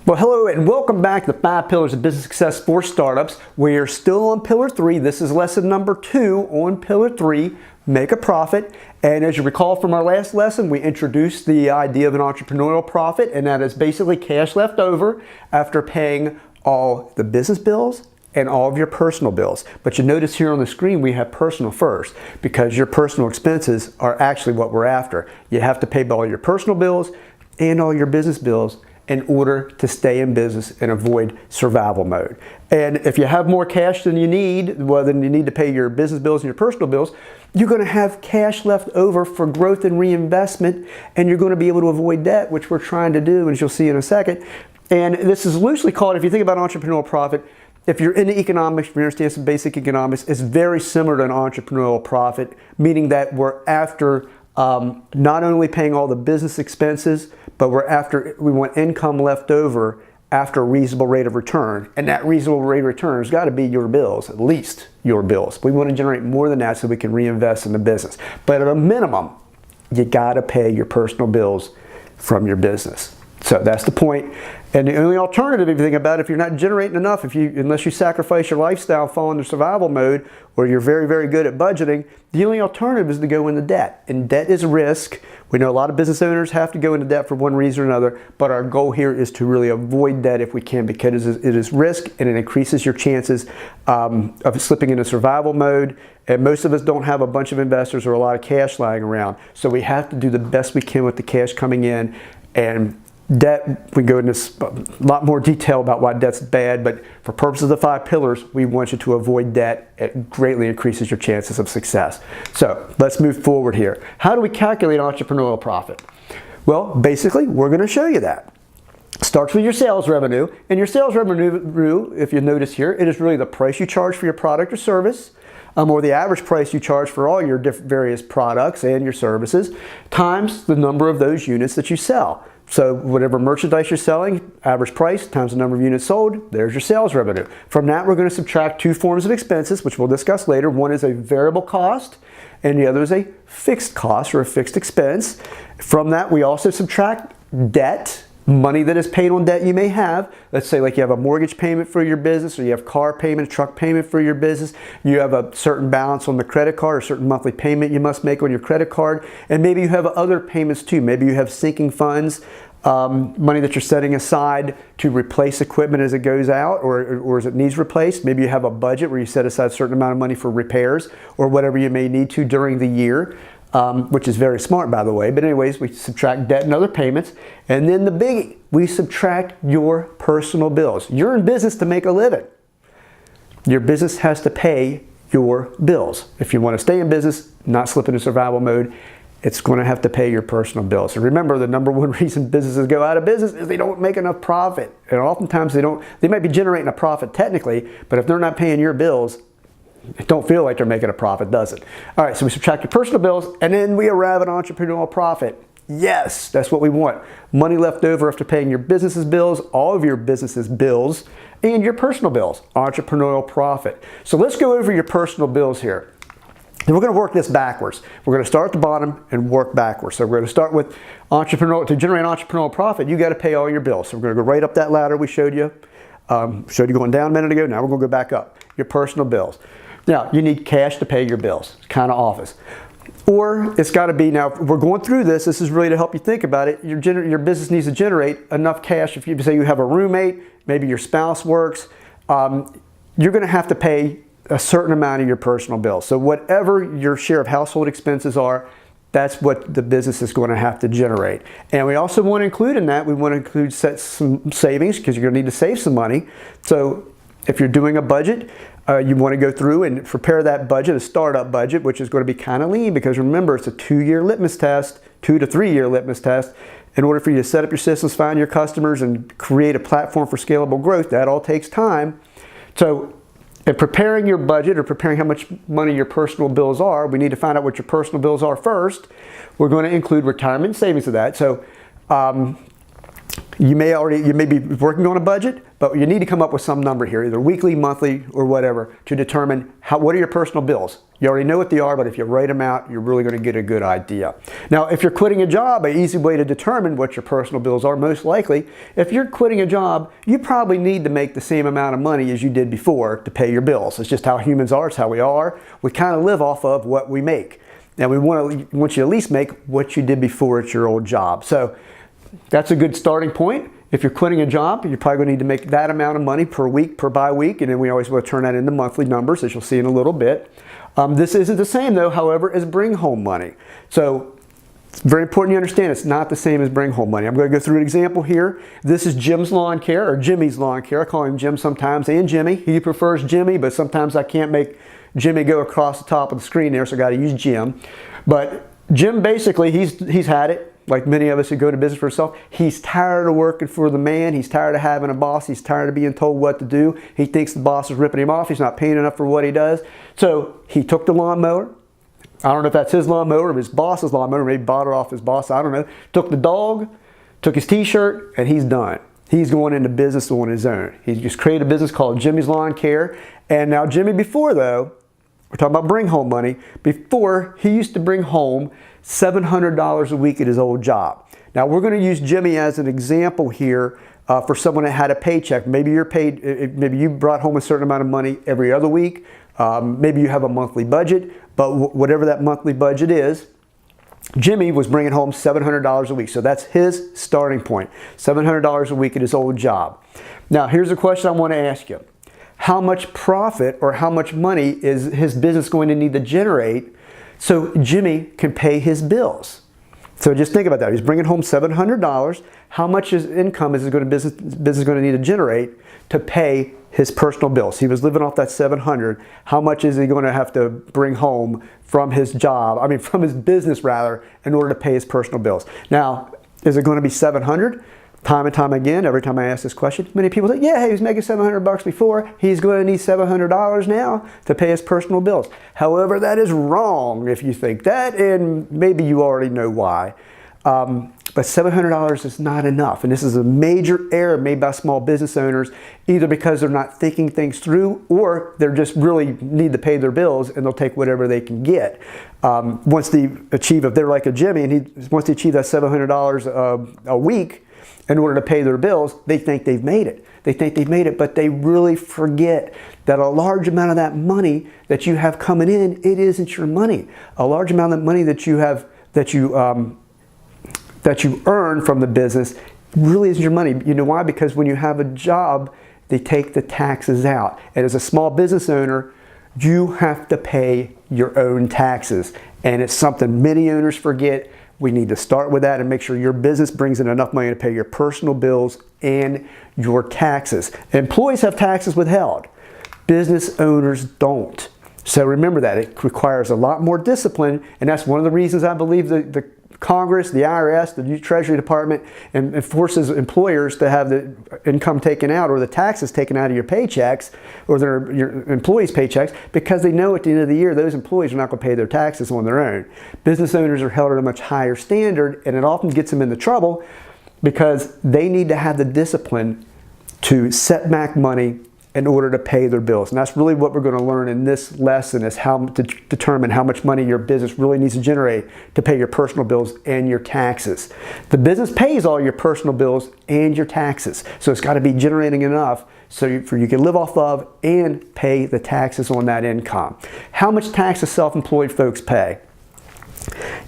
Well, hello and welcome back to the 5 Pillars of Business Success for Startups. We are still on Pillar 3. This is lesson number 2 on Pillar 3, make a profit. And as you recall from our last lesson, we introduced the idea of an entrepreneurial profit, and that is basically cash left over after paying all the business bills and all of your personal bills. But you notice here on the screen we have personal first, because your personal expenses are actually what we're after. You have to pay all your personal bills and all your business bills in order to stay in business and avoid survival mode. And if you have more cash than you need, well, then you need to pay your business bills and your personal bills, you're going to have cash left over for growth and reinvestment, and you're going to be able to avoid debt, which we're trying to do, as you'll see in a second. And this is loosely called, if you think about entrepreneurial profit, if you're into economics, if you understand some basic economics, it's very similar to an entrepreneurial profit, meaning that we're after not only paying all the business expenses, but we want income left over after a reasonable rate of return. And that reasonable rate of return has got to be your bills, at least your bills. We want to generate more than that so we can reinvest in the business. But at a minimum, you got to pay your personal bills from your business. So that's the point. And the only alternative, if you think about it, if you're not generating enough, unless you sacrifice your lifestyle, fall into survival mode, or you're very, very good at budgeting, the only alternative is to go into debt. And debt is a risk. We know a lot of business owners have to go into debt for one reason or another, but our goal here is to really avoid debt if we can, because it is risk and it increases your chances of slipping into survival mode. And most of us don't have a bunch of investors or a lot of cash lying around. So we have to do the best we can with the cash coming in. And debt, we go into a lot more detail about why debt's bad, but for purposes of the 5 pillars, we want you to avoid debt. It greatly increases your chances of success. So let's move forward here. How do we calculate entrepreneurial profit? Well, basically, we're going to show you that. Starts with your sales revenue, and your sales revenue, if you notice here, it is really the price you charge for your product or service, or the average price you charge for all your various products and your services, times the number of those units that you sell. So whatever merchandise you're selling, average price times the number of units sold, there's your sales revenue. From that, we're going to subtract 2 forms of expenses, which we'll discuss later. One is a variable cost, and the other is a fixed cost or a fixed expense. From that, we also subtract debt, money that is paid on debt you may have. Let's say like you have a mortgage payment for your business, or you have car payment, truck payment for your business. You have a certain balance on the credit card, or a certain monthly payment you must make on your credit card. And maybe you have other payments too. Maybe you have sinking funds, money that you're setting aside to replace equipment as it goes out or as it needs replaced. Maybe you have a budget where you set aside a certain amount of money for repairs or whatever you may need to during the year. Which is very smart, by the way. But anyways, we subtract debt and other payments. And then the biggie, we subtract your personal bills. You're in business to make a living. Your business has to pay your bills. If you want to stay in business, not slip into survival mode, it's going to have to pay your personal bills. And remember, the number one reason businesses go out of business is they don't make enough profit. And oftentimes they might be generating a profit technically, but if they're not paying your bills, it don't feel like they're making a profit, does it? All right, so we subtract your personal bills, and then we arrive at entrepreneurial profit. Yes, that's what we want. Money left over after paying your business's bills, all of your business's bills, and your personal bills. Entrepreneurial profit. So let's go over your personal bills here. And we're going to work this backwards. We're going to start at the bottom and work backwards. So we're going to start with to generate entrepreneurial profit, you got to pay all your bills. So we're going to go right up that ladder we showed you. Showed you going down a minute ago. Now we're going to go back up. Your personal bills. Now, you need cash to pay your bills. It's kind of obvious. Or it's got to be, now we're going through this is really to help you think about it. Your business needs to generate enough cash. If you say you have a roommate, maybe your spouse works, you're going to have to pay a certain amount of your personal bills. So whatever your share of household expenses are, that's what the business is going to have to generate. And we also want to include in that, we want to include some savings, because you're going to need to save some money. So if you're doing a budget, you want to go through and prepare that budget, a startup budget, which is going to be kind of lean, because remember, it's a 2-year litmus test, 2 to 3 year litmus test. In order for you to set up your systems, find your customers, and create a platform for scalable growth, that all takes time. So in preparing your budget, or preparing how much money your personal bills are, we need to find out what your personal bills are first. We're going to include retirement savings of that. So You may be working on a budget, but you need to come up with some number here, either weekly, monthly, or whatever, to determine what are your personal bills. You already know what they are, but if you write them out, you're really going to get a good idea. Now, if you're quitting a job, an easy way to determine what your personal bills are, most likely, if you're quitting a job, you probably need to make the same amount of money as you did before to pay your bills. It's just how humans are. It's how we are. We kind of live off of what we make. Now, we want you to at least make what you did before at your old job. So that's a good starting point. If you're quitting a job, you're probably going to need to make that amount of money per week, per bi-week, and then we always want to turn that into monthly numbers, as you'll see in a little bit. This isn't the same, though, however, as bring home money. So it's very important you understand it's not the same as bring home money. I'm going to go through an example here. This is Jim's lawn care, or Jimmy's lawn care. I call him Jim sometimes, and Jimmy. He prefers Jimmy, but sometimes I can't make Jimmy go across the top of the screen there, so I got to use Jim. But Jim, basically, he's had it. Like many of us who go to business for himself, he's tired of working for the man. He's tired of having a boss. He's tired of being told what to do. He thinks the boss is ripping him off. He's not paying enough for what he does. So he took the lawnmower. I don't know if that's his lawnmower or his boss's lawnmower. Maybe bought it off his boss. I don't know. Took the dog, took his t-shirt, and he's done. He's going into business on his own. He just created a business called Jimmy's Lawn Care. And now Jimmy before, though, we're talking about bring home money. Before, he used to bring home $700 a week at his old job. Now we're going to use Jimmy as an example here for someone that had a paycheck. Maybe you're paid, maybe you brought home a certain amount of money every other week. Maybe you have a monthly budget, but whatever that monthly budget is, Jimmy was bringing home $700 a week. So that's his starting point, $700 a week at his old job. Now here's a question I want to ask you. How much profit or how much money is his business going to need to generate so Jimmy can pay his bills? So just think about that. He's bringing home $700. How much income is business going to need to generate to pay his personal bills? He was living off that $700. How much is he going to have to bring home from his job? I mean, from his business rather, in order to pay his personal bills? Now, is it going to be $700? Time and time again, every time I ask this question, many people say, yeah, he was making $700 before. He's going to need $700 now to pay his personal bills. However, that is wrong if you think that, and maybe you already know why. But $700 is not enough. And this is a major error made by small business owners, either because they're not thinking things through or they're just really need to pay their bills and they'll take whatever they can get. Once they achieve, if they're like a Jimmy, and once they achieve that $700 a week, in order to pay their bills, they think they've made it. They think they've made it, but they really forget that a large amount of that money that you have coming in, it isn't your money. A large amount of money that you have, that you earn from the business really isn't your money. You know why? Because when you have a job, they take the taxes out. And as a small business owner, you have to pay your own taxes. And it's something many owners forget. We need to start with that and make sure your business brings in enough money to pay your personal bills and your taxes. Employees have taxes withheld. Business owners don't. So remember that. It requires a lot more discipline, and that's one of the reasons I believe the Congress, the IRS, the Treasury Department, and forces employers to have the income taken out or the taxes taken out of your paychecks or your employees' paychecks, because they know at the end of the year those employees are not going to pay their taxes on their own. Business owners are held at a much higher standard, and it often gets them into trouble because they need to have the discipline to set back money in order to pay their bills. And that's really what we're going to learn in this lesson, is how to determine how much money your business really needs to generate to pay your personal bills and your taxes. The business pays all your personal bills and your taxes. So it's got to be generating enough so you can live off of and pay the taxes on that income. How much tax do self-employed folks pay?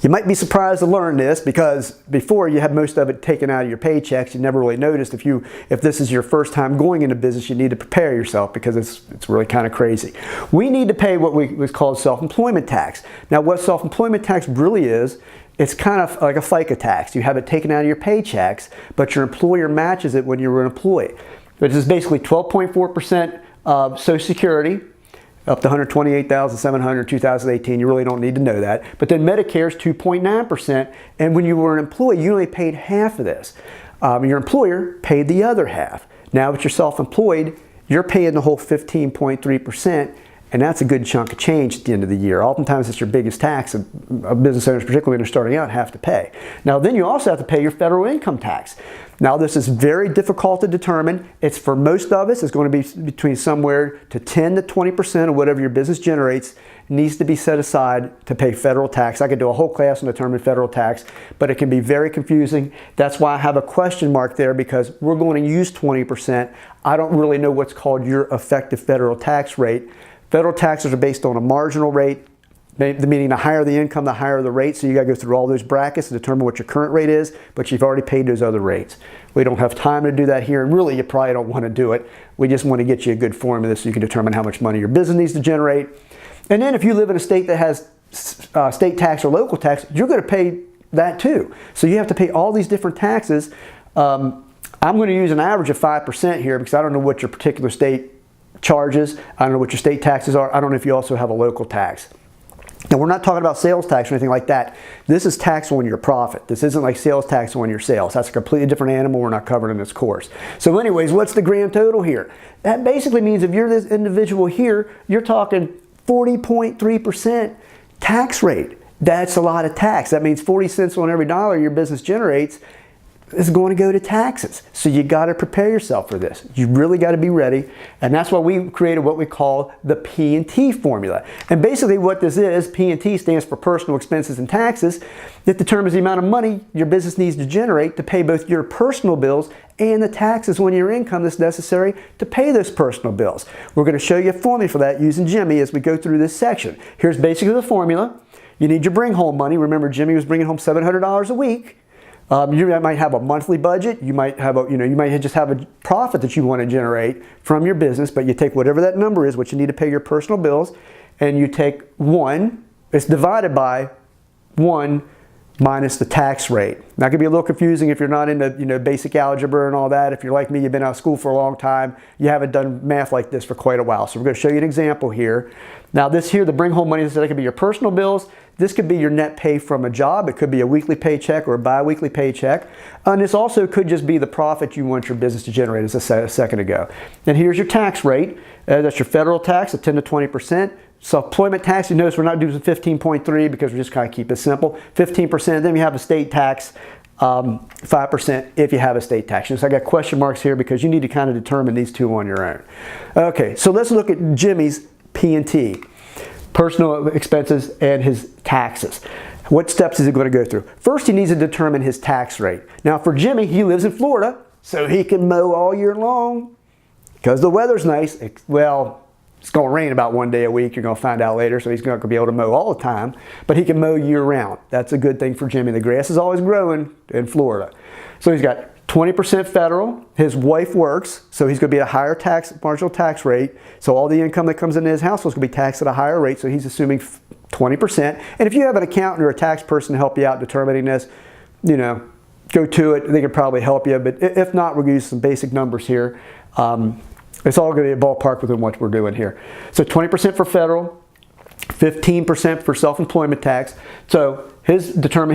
You might be surprised to learn this, because before you had most of it taken out of your paychecks. You never really noticed. If this is your first time going into business, you need to prepare yourself, because it's really kind of crazy. We need to pay what was called self-employment tax. Now, what self-employment tax really is, it's kind of like a FICA tax. You have it taken out of your paychecks, but your employer matches it when you're an employee. Which is basically 12.4% of Social Security, up to $128,700 in 2018. You really don't need to know that. But then Medicare is 2.9%, and when you were an employee, you only paid half of this. Your employer paid the other half. Now, if you're self-employed, you're paying the whole 15.3%, and that's a good chunk of change at the end of the year. Oftentimes it's your biggest tax, business owners, particularly when they're starting out, have to pay. Now then you also have to pay your federal income tax. Now this is very difficult to determine. It's for most of us, it's going to be between somewhere to 10 to 20% of whatever your business generates needs to be set aside to pay federal tax. I could do a whole class on determining federal tax, but it can be very confusing. That's why I have a question mark there, because we're going to use 20%. I don't really know what's called your effective federal tax rate. Federal taxes are based on a marginal rate, meaning the higher the income, the higher the rate. So you got to go through all those brackets to determine what your current rate is, but you've already paid those other rates. We don't have time to do that here, and really you probably don't want to do it. We just want to get you a good formula so you can determine how much money your business needs to generate. And then if you live in a state that has state tax or local tax, you're going to pay that too. So you have to pay all these different taxes. I'm going to use an average of 5% here because I don't know what your particular state charges. I don't know what your state taxes are. I don't know if you also have a local tax. Now, we're not talking about sales tax or anything like that. This is tax on your profit. This isn't like sales tax on your sales. That's a completely different animal we're not covering in this course. So anyways, what's the grand total here? That basically means if you're this individual here, you're talking 40.3% tax rate. That's a lot of tax. That means 40 cents on every dollar your business generates is going to go to taxes. So you got to prepare yourself for this. You really got to be ready. And that's why we created what we call the P&T formula. And basically what this is, P&T stands for personal expenses and taxes. It determines the amount of money your business needs to generate to pay both your personal bills and the taxes on your income that's necessary to pay those personal bills. We're going to show you a formula for that using Jimmy as we go through this section. Here's basically the formula. You need your bring home money. Remember, Jimmy was bringing home $700 a week. You might have a monthly budget. You might have you might just have a profit that you want to generate from your business, but you take whatever that number is, what you need to pay your personal bills, and you take 1. It's divided by 1 minus the tax rate. That could be a little confusing if you're not into basic algebra and all that. If you're like me, you've been out of school for a long time, you haven't done math like this for quite a while. So we're going to show you an example here. Now this here, the bring home money, that could be your personal bills. This could be your net pay from a job. It could be a weekly paycheck or a bi-weekly paycheck. And this also could just be the profit you want your business to generate, as I said a second ago. And here's your tax rate. That's your federal tax at 10 to 20%. Self-employment tax, you notice we're not doing 15.3 because we're just kind of keep it simple. 15%, then you have a state tax, 5% if you have a state tax. So I got question marks here because you need to kind of determine these two on your own. Okay, so let's look at Jimmy's P&T. Personal expenses and his taxes. What steps is he going to go through? First, he needs to determine his tax rate. Now for Jimmy, he lives in Florida, so he can mow all year long because the weather's nice. Well, it's going to rain about 1 day a week. You're going to find out later, so he's not going to be able to mow all the time, but he can mow year round. That's a good thing for Jimmy. The grass is always growing in Florida. So he's got 20% federal. His wife works, so he's going to be at a higher marginal tax rate. So all the income that comes into his household is going to be taxed at a higher rate, so he's assuming 20%. And if you have an accountant or a tax person to help you out determining this, go to it. They can probably help you, but if not, we're going to use some basic numbers here. It's all going to be a ballpark within what we're doing here. So 20% for federal, 15% for self-employment tax. So his determine